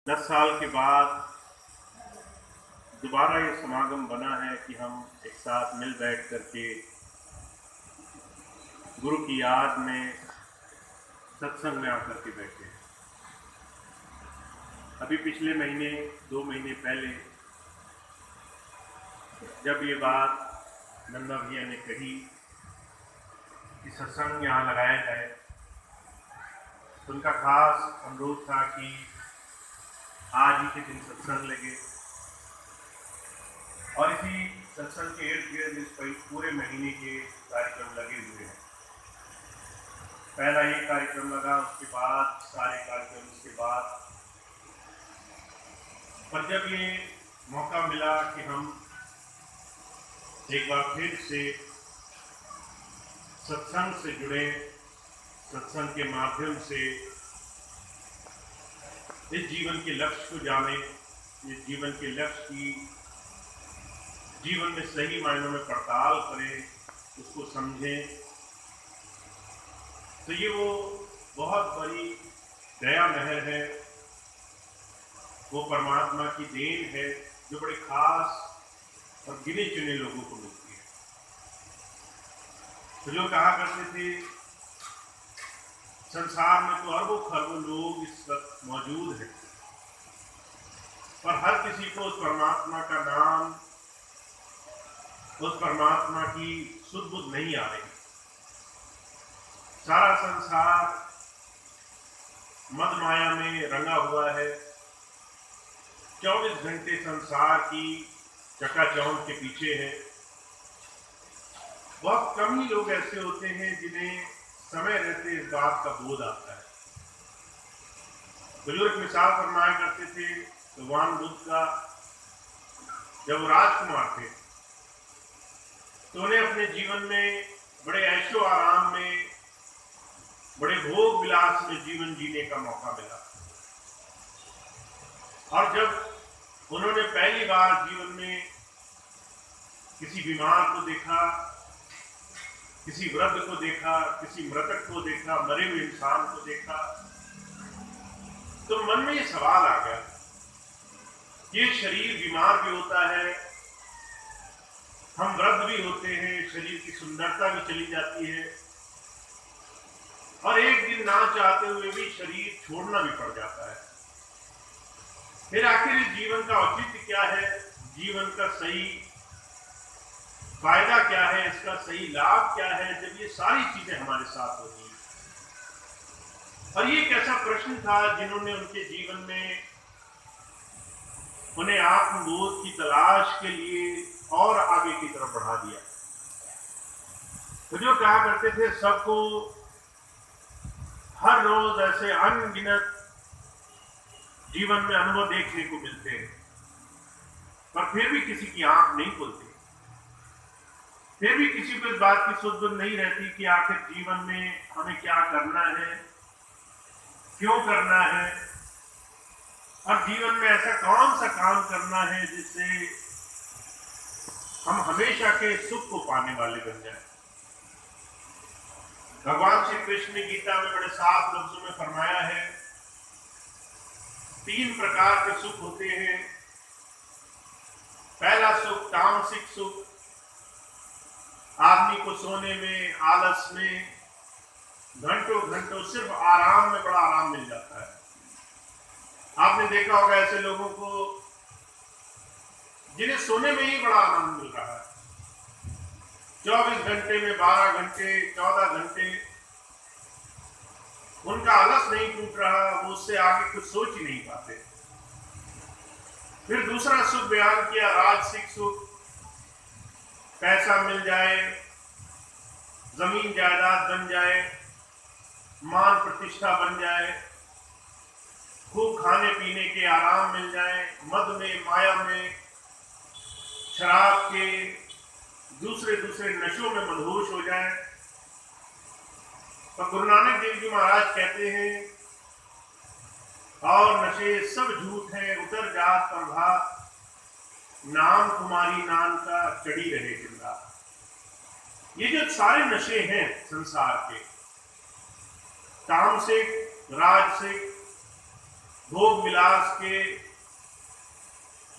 10 साल के बाद दोबारा ये समागम बना है कि हम एक साथ मिल बैठ करके गुरु की याद में सत्संग में आकर के बैठे हैं। अभी पिछले महीने 2 महीने पहले जब ये बात नंदा भैया ने कही कि सत्संग यहाँ लगाया जाए, तो उनका खास अनुरोध था कि आज ही के दिन सत्संग लगे और इसी सत्संग के इर्द गिर्द इस पूरे महीने के कार्यक्रम लगे हुए हैं। पहला ये कार्यक्रम लगा, उसके बाद सारे कार्यक्रम, उसके बाद पर जब ये मौका मिला कि हम एक बार फिर से सत्संग से जुड़े, सत्संग के माध्यम से इस जीवन के लक्ष्य को जाने, इस जीवन के लक्ष्य की जीवन में सही मायनों में पड़ताल करें, उसको समझें, तो ये वो बहुत बड़ी दया महर है, वो परमात्मा की देन है जो बड़े खास और गिने चुने लोगों को मिलती है। तो जो कहा करते थे संसार में तो अरबों खरबों लोग इस वक्त मौजूद हैं, पर हर किसी को उस परमात्मा का नाम, उस परमात्मा की सुध बुध नहीं आ रही। सारा संसार मद माया में रंगा हुआ है। 24 घंटे संसार की चकाचौंध के पीछे है। बहुत कम ही लोग ऐसे होते हैं जिन्हें समय रहते इस बात का बोध आता है। बुजुर्ग मिसाल फरमाया करते थे भगवान बुद्ध का, जब वो राजकुमार थे तो उन्हें अपने जीवन में बड़े ऐशो आराम में, बड़े भोग विलास में जीवन जीने का मौका मिला। और जब उन्होंने पहली बार जीवन में किसी बीमार को देखा, किसी वृद्ध को देखा, किसी मृतक को देखा, मरे हुए इंसान को देखा, तो मन में ये सवाल आ गया, ये शरीर बीमार भी होता है, हम वृद्ध भी होते हैं, शरीर की सुंदरता भी चली जाती है और एक दिन ना चाहते हुए भी शरीर छोड़ना भी पड़ जाता है। फिर आखिर इस जीवन का औचित्य क्या है, जीवन का सही फायदा क्या है, इसका सही लाभ क्या है जब ये सारी चीजें हमारे साथ होती हैं। और ये एक ऐसा प्रश्न था जिन्होंने उनके जीवन में उन्हें आत्मबोध की तलाश के लिए और आगे की तरफ बढ़ा दिया। तो जो कहा करते थे सबको हर रोज ऐसे अनगिनत जीवन में अनुभव देखने को मिलते हैं, पर फिर भी किसी की आंख नहीं खुलती, फिर भी किसी को इस बात की सुध बुध नहीं रहती कि आखिर जीवन में हमें क्या करना है, क्यों करना है, और जीवन में ऐसा कौन सा काम करना है जिससे हम हमेशा के सुख को पाने वाले बन जाएं। भगवान श्री कृष्ण ने गीता में बड़े साफ लफ्जों में फरमाया है, 3 प्रकार के सुख होते हैं। पहला सुख तामसिक सुख, आदमी को सोने में, आलस में, घंटों घंटों सिर्फ आराम में बड़ा आराम मिल जाता है। आपने देखा होगा ऐसे लोगों को जिन्हें सोने में ही बड़ा आनंद मिल रहा है। 24 घंटे में 12 घंटे, 14 घंटे उनका आलस नहीं टूट रहा, वो उससे आगे कुछ सोच ही नहीं पाते। फिर दूसरा सुख बयान किया, राजसिक सुख। पैसा मिल जाए, जमीन जायदाद बन जाए, मान प्रतिष्ठा बन जाए, खूब खाने पीने के आराम मिल जाए, मद में, माया में, शराब के दूसरे नशों में मदहोश हो जाए। और गुरु नानक देव जी महाराज कहते हैं, और नशे सब झूठ हैं, उतर जात प्रभात, नाम तुम्हारी नाम का चढ़ी रहे जिंदा। ये जो सारे नशे हैं संसार के, तामसिक, राजसिक, भोग विलास के,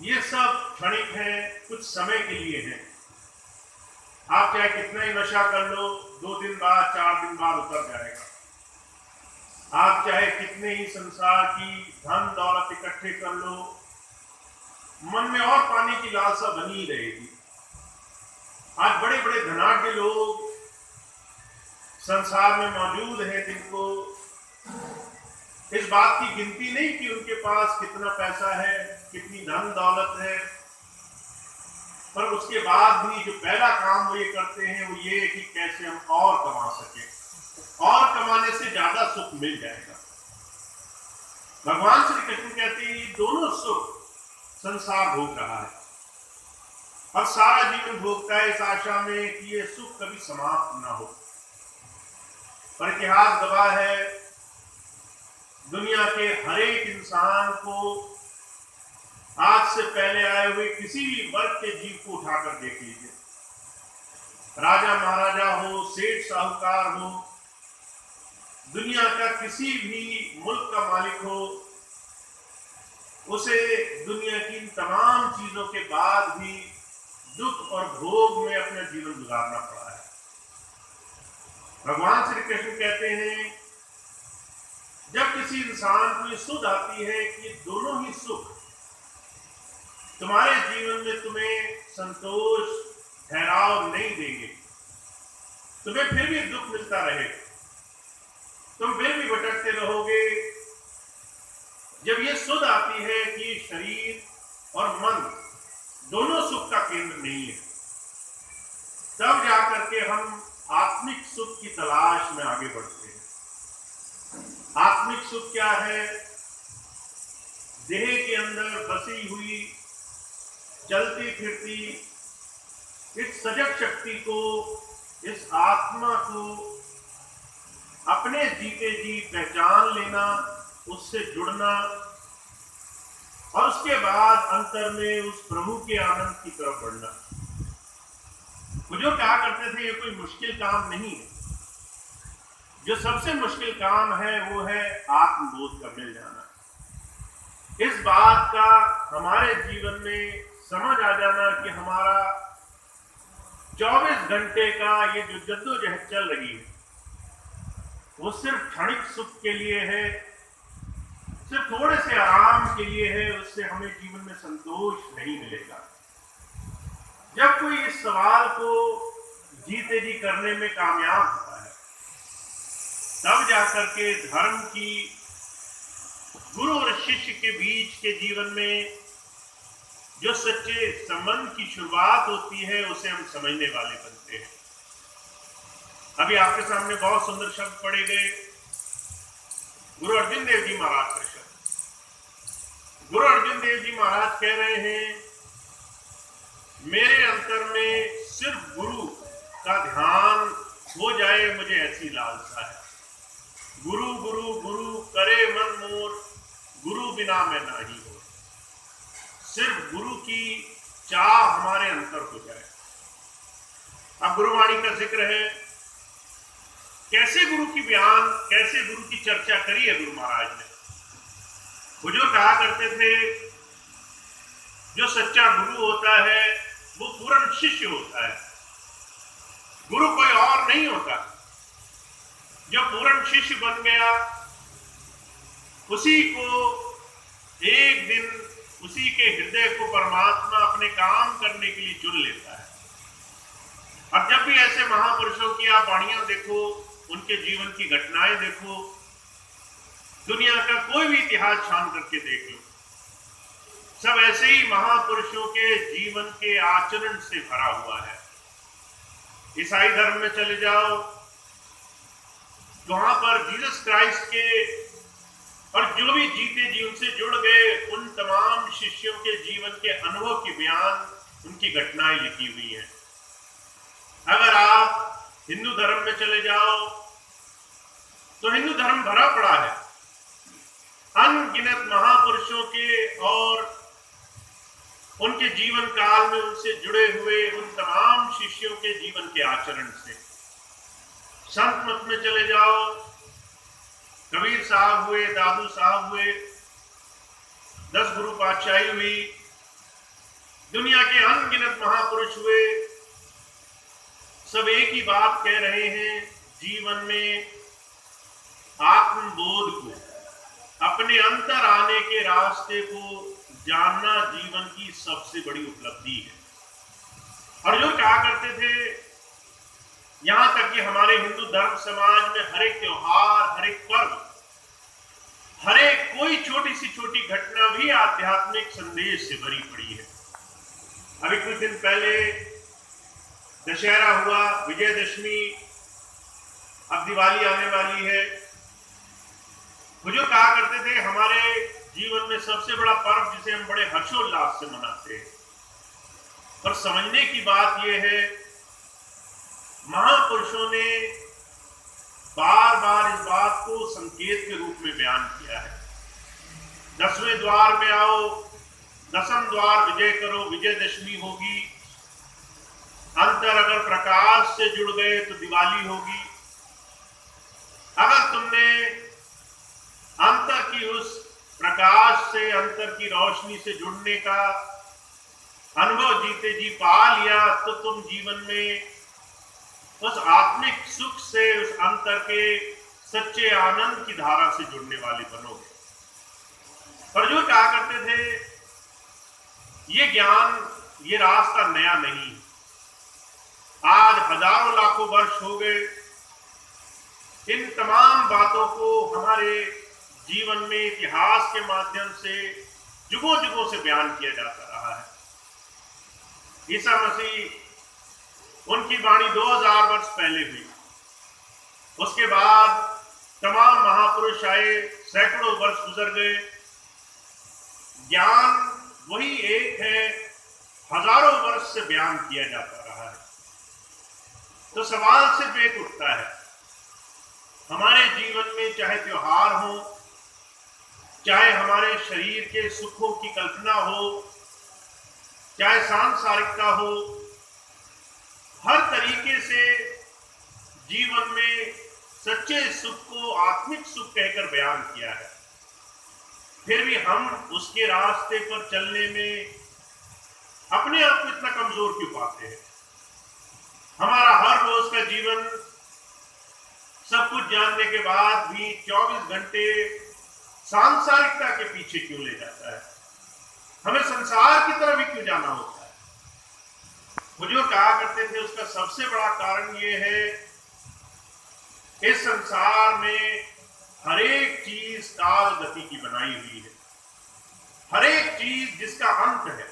ये सब क्षणिक हैं, कुछ समय के लिए हैं। आप चाहे कितना ही नशा कर लो, 2 दिन बाद 4 दिन बाद उतर जाएगा। आप चाहे कितने ही संसार की धन दौलत इकट्ठे कर लो, मन में और पाने की लालसा बनी रहेगी। आज बड़े बड़े धनाढ्य लोग संसार में मौजूद हैं, जिनको इस बात की गिनती नहीं कि उनके पास कितना पैसा है, कितनी धन दौलत है, पर उसके बाद भी जो पहला काम वो ये करते हैं वो ये कि कैसे हम और कमा सके, और कमाने से ज्यादा सुख मिल जाएगा। भगवान श्री कृष्ण कहते हैं ये दोनों सुख संसार भोग रहा है और सारा जीवन भोगता है इस आशा में कि ये सुख कभी समाप्त ना हो। पर इतिहास गवाह है, दुनिया के हर एक इंसान को आज से पहले आए हुए किसी भी वर्ग के जीव को उठाकर देख लीजिए, राजा महाराजा हो, सेठ साहूकार हो, दुनिया का किसी भी मुल्क का मालिक हो, उसे दुनिया की इन तमाम चीजों के बाद भी दुख और भोग में अपना जीवन गुजारना पड़ा है। भगवान श्री कृष्ण कहते हैं जब किसी इंसान को ये सुध आती है कि दोनों ही सुख तुम्हारे जीवन में तुम्हें संतोष ठहराव नहीं देंगे, तुम्हें फिर भी दुख मिलता रहेगा, तुम फिर भी भटकते रहोगे, जब ये सुध आती है कि शरीर और मन दोनों सुख का केंद्र नहीं है, तब जाकर के हम आत्मिक सुख की तलाश में आगे बढ़ते हैं। आत्मिक सुख क्या है? देह के अंदर बसी हुई चलती फिरती इस सजग शक्ति को, इस आत्मा को अपने जीते जी पहचान लेना, उससे जुड़ना और उसके बाद अंतर में उस प्रभु के आनंद की तरफ बढ़ना। वो जो कहा करते थे ये कोई मुश्किल काम नहीं है, जो सबसे मुश्किल काम है वो है आत्मबोध का मिल जाना। इस बात का हमारे जीवन में समझ आ जाना कि हमारा 24 घंटे का ये जो जद्दोजहद चल रही है वो सिर्फ क्षणिक सुख के लिए है, सिर्फ थोड़े से आराम के लिए है, उससे हमें जीवन में संतोष नहीं मिलेगा। जब कोई इस सवाल को जीते जी करने में कामयाब होता है, तब जाकर के धर्म की गुरु और शिष्य के बीच के जीवन में जो सच्चे संबंध की शुरुआत होती है उसे हम समझने वाले बनते हैं। अभी आपके सामने बहुत सुंदर शब्द पढ़े गए, गुरु अर्जुन देव जी महाराज के शब्द। गुरु अर्जुन देव जी महाराज कह रहे हैं मेरे अंतर में सिर्फ गुरु का ध्यान हो जाए, मुझे ऐसी लालसा है। गुरु गुरु गुरु करे मन मोर, गुरु बिना मैं नाही हो। सिर्फ गुरु की चाह हमारे अंतर हो जाए। अब गुरुवाणी का जिक्र है, कैसे गुरु की बयान, कैसे गुरु की चर्चा करी है गुरु महाराज ने। वो जो कहा करते थे जो सच्चा गुरु होता है वो पूर्ण शिष्य होता है, गुरु कोई और नहीं होता। जो पूर्ण शिष्य बन गया उसी को एक दिन उसी के हृदय को परमात्मा अपने काम करने के लिए चुन लेता है। अब जब भी ऐसे महापुरुषों की आप वाणियां देखो, उनके जीवन की घटनाएं देखो, दुनिया का कोई भी इतिहास छान करके देख लो, सब ऐसे ही महापुरुषों के जीवन के आचरण से भरा हुआ है। ईसाई धर्म में चले जाओ, वहां पर जीसस क्राइस्ट के और जो भी जीते जी उनसे जुड़ गए उन तमाम शिष्यों के जीवन के अनुभव की बयान, उनकी घटनाएं लिखी हुई हैं। अगर आप हिंदू धर्म में चले जाओ तो हिंदू धर्म भरा पड़ा है अनगिनत महापुरुषों के और उनके जीवन काल में उनसे जुड़े हुए उन तमाम शिष्यों के जीवन के आचरण से। संत मत में चले जाओ, कबीर साहब हुए, दादू साहब हुए, 10 गुरु पातशाही हुई, दुनिया के अनगिनत महापुरुष हुए, सब एक ही बात कह रहे हैं, जीवन में आत्मबोध को, अपने अंतर आने के रास्ते को जानना जीवन की सबसे बड़ी उपलब्धि है। और जो कहा करते थे, यहां तक कि हमारे हिंदू धर्म समाज में हर एक त्योहार, हर एक पर्व, हर एक कोई छोटी सी छोटी घटना भी आध्यात्मिक संदेश से भरी पड़ी है। अभी कुछ दिन पहले दशहरा हुआ, विजयदशमी, अब दिवाली आने वाली है। वो जो कहा करते थे, हमारे जीवन में सबसे बड़ा पर्व जिसे हम बड़े हर्षोल्लास से मनाते हैं, पर समझने की बात यह है, महापुरुषों ने बार बार इस बात को संकेत के रूप में बयान किया है। 10वें द्वार में आओ, 10वें द्वार विजय करो, विजयदशमी होगी। अंतर अगर प्रकाश से जुड़ गए तो दिवाली होगी। अगर तुमने अंतर की उस प्रकाश से, अंतर की रोशनी से जुड़ने का अनुभव जीते जी पा लिया, तो तुम जीवन में उस आत्मिक सुख से, उस अंतर के सच्चे आनंद की धारा से जुड़ने वाले बनोगे। पर जो कहा करते थे, ये ज्ञान, ये रास्ता नया नहीं। आज हजारों लाखों वर्ष हो गए, इन तमाम बातों को हमारे जीवन में इतिहास के माध्यम से जुगों जुगों से बयान किया जाता रहा है। ईसा मसीह, उनकी वाणी 2000 वर्ष पहले हुई। उसके बाद तमाम महापुरुष आए, सैकड़ों वर्ष गुजर गए। ज्ञान वही एक है, हजारों वर्ष से बयान किया जाता रहा है। तो सवाल सिर्फ एक उठता है, हमारे जीवन में चाहे त्योहार हो, चाहे हमारे शरीर के सुखों की कल्पना हो, चाहे सांसारिकता हो, हर तरीके से जीवन में सच्चे सुख को आत्मिक सुख कहकर बयान किया है। फिर भी हम उसके रास्ते पर चलने में अपने आप को इतना कमजोर क्यों पाते हैं? हमारा हर रोज का जीवन सब कुछ जानने के बाद भी 24 घंटे सांसारिकता के पीछे क्यों ले जाता है? हमें संसार की तरफ ही क्यों जाना होता है? वो जो कहा करते थे, उसका सबसे बड़ा कारण ये है, इस संसार में हर एक चीज काल गति की बनाई हुई है। हर एक चीज जिसका अंत है,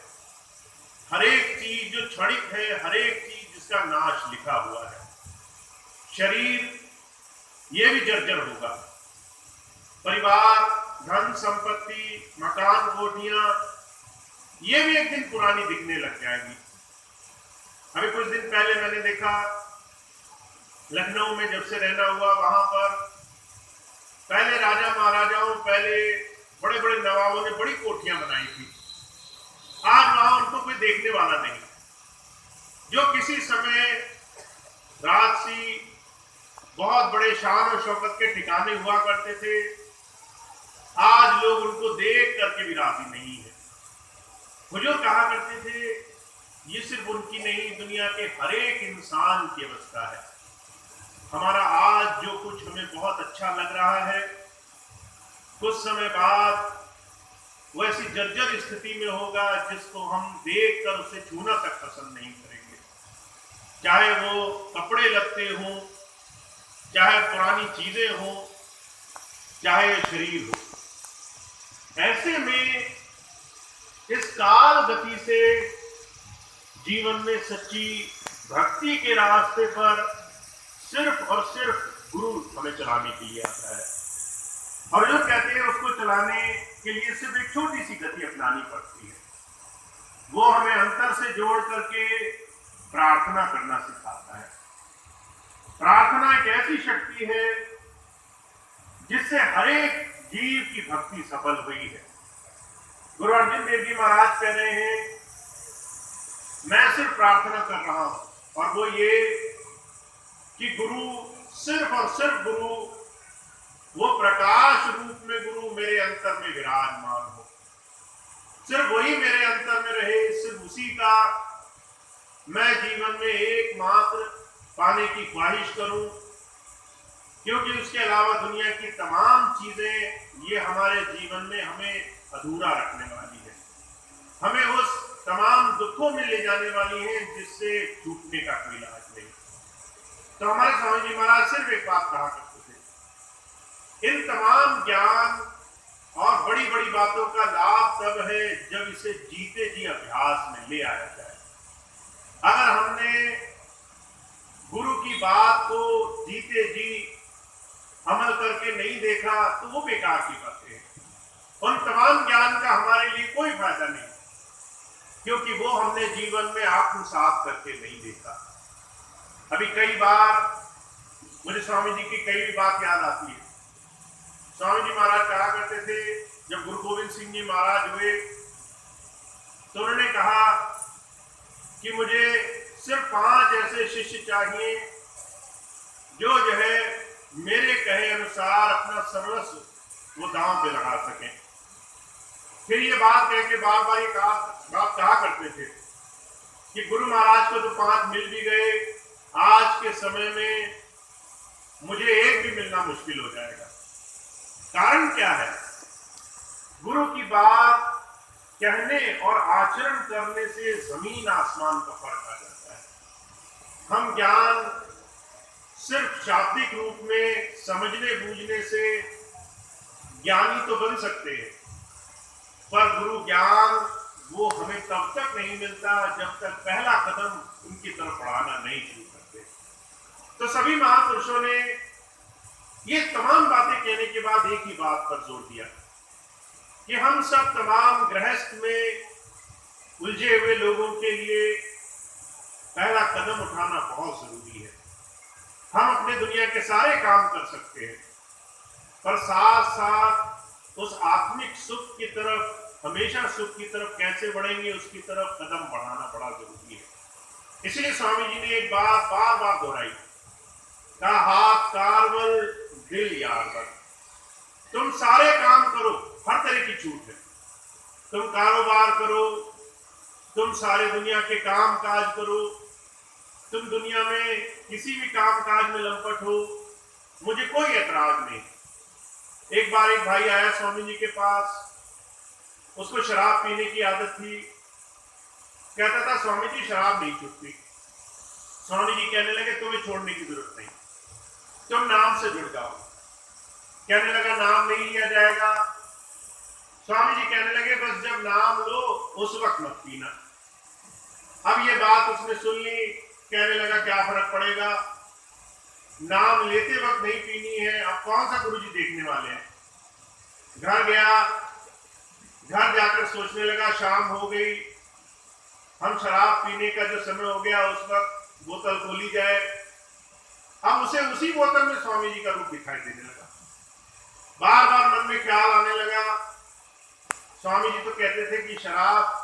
हर एक चीज जो क्षणिक है, हर एक चीज जिसका नाश लिखा हुआ है। शरीर ये भी जर्जर होगा, परिवार, धन संपत्ति, मकान, कोठियां, ये भी एक दिन पुरानी दिखने लग जाएंगी। अभी कुछ दिन पहले मैंने देखा, लखनऊ में जब से रहना हुआ, वहां पर पहले राजा महाराजाओं, पहले बड़े बड़े नवाबों ने बड़ी कोठियां बनाई थी। आज वहां उनको कोई देखने वाला नहीं। जो किसी समय राजसी बहुत बड़े शान और शौकत के ठिकाने हुआ करते थे, आज लोग उनको देख करके भी राजी नहीं है। वो जो कहा करते थे, ये सिर्फ उनकी नहीं, दुनिया के हर एक इंसान की अवस्था है। हमारा आज जो कुछ हमें बहुत अच्छा लग रहा है, कुछ समय बाद वो ऐसी जर्जर स्थिति में होगा जिसको हम देखकर उसे छूना तक पसंद नहीं करेंगे। चाहे वो कपड़े लत्ते हों, चाहे पुरानी चीजें हों, चाहे शरीर हो। ऐसे में इस काल गति से जीवन में सच्ची भक्ति के रास्ते पर सिर्फ और सिर्फ गुरु हमें चलाने के लिए आता है। और जो कहते हैं, उसको चलाने के लिए सिर्फ एक छोटी सी गति अपनानी पड़ती है। वो हमें अंतर से जोड़ करके प्रार्थना करना सिखाता है। प्रार्थना एक ऐसी शक्ति है जिससे हर एक जीव की भक्ति सफल हुई है। गुरु अर्जुन देव जी महाराज कह रहे हैं, मैं सिर्फ प्रार्थना कर रहा हूं, और वो ये कि गुरु, सिर्फ और सिर्फ गुरु, वो प्रकाश रूप में गुरु मेरे अंतर में विराजमान हो। सिर्फ वही मेरे अंतर में रहे, सिर्फ उसी का मैं जीवन में एकमात्र पाने की ख्वाहिश करूं, क्योंकि उसके अलावा दुनिया की तमाम चीजें ये हमारे जीवन में हमें अधूरा रखने वाली है, हमें उस तमाम दुखों में ले जाने वाली है जिससे छूटने का कोई इलाज नहीं। तो हमारे स्वामी जी महाराज सिर्फ एक बात कहा करते थे, इन तमाम ज्ञान और बड़ी बड़ी बातों का लाभ तब है जब इसे जीते जी अभ्यास में ले आया जाए। अगर हमने गुरु की बात को जीते जी अमल करके नहीं देखा तो वो बेकार की बातें हैं। उन तमाम ज्ञान का हमारे लिए कोई फायदा नहीं, क्योंकि वो हमने जीवन में आत्मसात करके नहीं देखा। अभी कई बार मुझे स्वामी जी की कई बात याद आती है। स्वामी जी महाराज कहा करते थे, जब गुरु गोविंद सिंह जी महाराज हुए तो उन्होंने कहा कि मुझे सिर्फ 5 ऐसे शिष्य चाहिए जो है मेरे कहे अनुसार अपना सर्वस्व वो दांव पे लगा सकें। फिर ये बात कह के बार बार ये बात कहा करते थे कि गुरु महाराज को तो 5 मिल भी गए, आज के समय में मुझे एक भी मिलना मुश्किल हो जाएगा। कारण क्या है? गुरु की बात कहने और आचरण करने से जमीन आसमान का फर्क आ जाता है। हम ज्ञान सिर्फ शाब्दिक रूप में समझने बूझने से ज्ञानी तो बन सकते हैं, पर गुरु ज्ञान वो हमें तब तक नहीं मिलता जब तक पहला कदम उनकी तरफ बढ़ाना नहीं शुरू करते। तो सभी महापुरुषों ने ये तमाम बातें कहने के बाद एक ही बात पर जोर दिया कि हम सब तमाम गृहस्थ में उलझे हुए लोगों के लिए पहला कदम उठाना बहुत जरूरी है। हम अपने दुनिया के सारे काम कर सकते हैं, पर साथ साथ उस आत्मिक सुख की तरफ, हमेशा सुख की तरफ कैसे बढ़ेंगे उसकी तरफ कदम बढ़ाना बड़ा जरूरी है। इसलिए स्वामी जी ने एक बात बार बार दोहराई, कहा हाथ कारवल दिल यार। तुम सारे काम करो, हर तरह की छूट है। तुम कारोबार करो, तुम सारे दुनिया के काम काज करो, तुम दुनिया में किसी भी काम काज में लंपट हो, मुझे कोई एतराज नहीं। एक बार एक भाई आया स्वामी जी के पास, उसको शराब पीने की आदत थी। कहता था स्वामी जी शराब नहीं छूटती। स्वामी जी कहने लगे तुम्हें छोड़ने की जरूरत नहीं, तुम नाम से जुड़ जाओ। कहने लगा नाम नहीं लिया जाएगा। स्वामी जी कहने लगे बस जब नाम लो उस वक्त मत पीना। अब ये बात उसने सुन ली, कहने लगा क्या फर्क पड़ेगा, नाम लेते वक्त नहीं पीनी है, अब कौन सा गुरुजी देखने वाले हैं। घर गया, घर जाकर सोचने लगा शाम हो गई, हम शराब पीने का जो समय हो गया उस वक्त बोतल खोली जाए। अब उसे उसी बोतल में स्वामी जी का रूप दिखाई देने लगा। बार बार मन में ख्याल आने लगा, स्वामी जी तो कहते थे कि शराब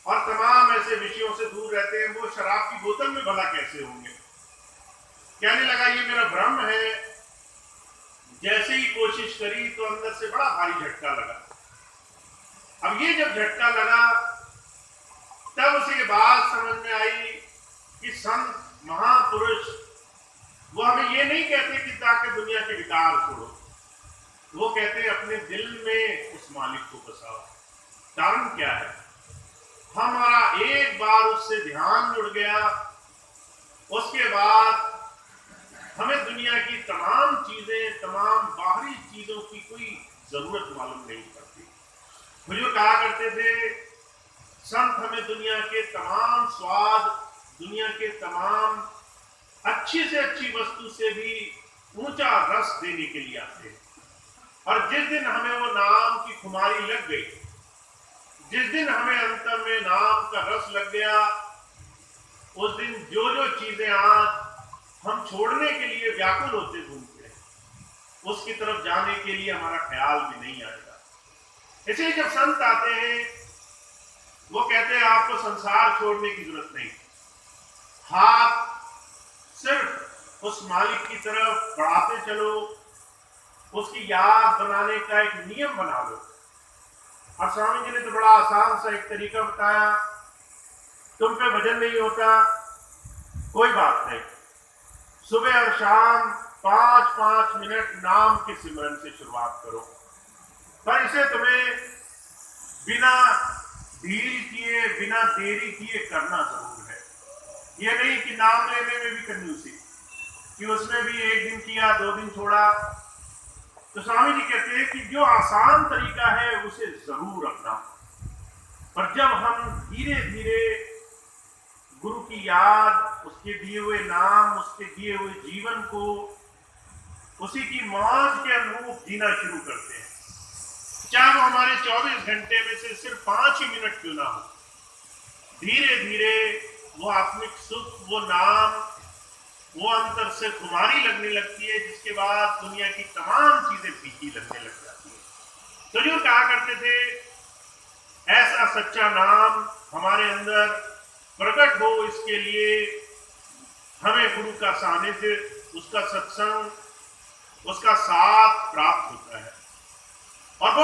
और तमाम ऐसे विषयों से दूर रहते हैं, वो शराब की बोतल में भला कैसे होंगे। कहने लगा ये मेरा भ्रम है। जैसे ही कोशिश करी तो अंदर से बड़ा भारी झटका लगा। अब ये जब झटका लगा तब उसे ये बात समझ में आई कि संत महापुरुष वो हमें ये नहीं कहते कि ताकि दुनिया के विकार छोड़ो, वो कहते हैं अपने दिल में उस मालिक को बसाओ। कारण क्या है? हमारा एक बार उससे ध्यान जुड़ गया, उसके बाद हमें दुनिया की तमाम चीजें, तमाम बाहरी चीजों की कोई जरूरत मालूम नहीं पड़ती। मुझे कहा करते थे संत हमें दुनिया के तमाम स्वाद, दुनिया के तमाम अच्छी से अच्छी वस्तु से भी ऊंचा रस देने के लिए आते हैं। और जिस दिन हमें वो नाम की खुमारी लग गई, जिस दिन हमें अंतर में नाम का रस लग गया, उस दिन जो जो चीजें आज हम छोड़ने के लिए व्याकुल होते घूमते हैं, उसकी तरफ जाने के लिए हमारा ख्याल भी नहीं आएगा। इसलिए जब संत आते हैं वो कहते हैं आपको संसार छोड़ने की जरूरत नहीं, हाथ सिर्फ उस मालिक की तरफ बढ़ाते चलो, उसकी याद बनाने का एक नियम बना लो। और स्वामी जी ने तो बड़ा आसान सा एक तरीका बताया, तुम पे वजन नहीं होता, कोई बात नहीं, सुबह और शाम 5-5 मिनट नाम के सिमरन से शुरुआत करो, पर इसे तुम्हें बिना ढील किए, बिना देरी किए करना जरूर है। ये नहीं कि नाम लेने में भी कंजूसी, कि उसमें भी 1 दिन किया 2 दिन छोड़ा। तो स्वामी जी कहते हैं कि जो आसान तरीका है उसे जरूर अपनाओ, पर जब हम धीरे धीरे गुरु की याद, उसके दिए हुए नाम, उसके दिए हुए जीवन को उसी की मौज के अनुरूप जीना शुरू करते हैं, चाहे वो हमारे 24 घंटे में से सिर्फ 5 ही मिनट क्यों ना हो, धीरे धीरे वो आत्मिक सुख, वो नाम, वो अंतर से खुमारी लगने लगती है, जिसके बाद दुनिया की तमाम चीजें फीकी लगने लग जाती है। तो जो कहा करते थे, ऐसा सच्चा नाम हमारे अंदर प्रकट हो, इसके लिए हमें गुरु का सानिध्य, उसका सत्संग, उसका साथ प्राप्त होता है। और वो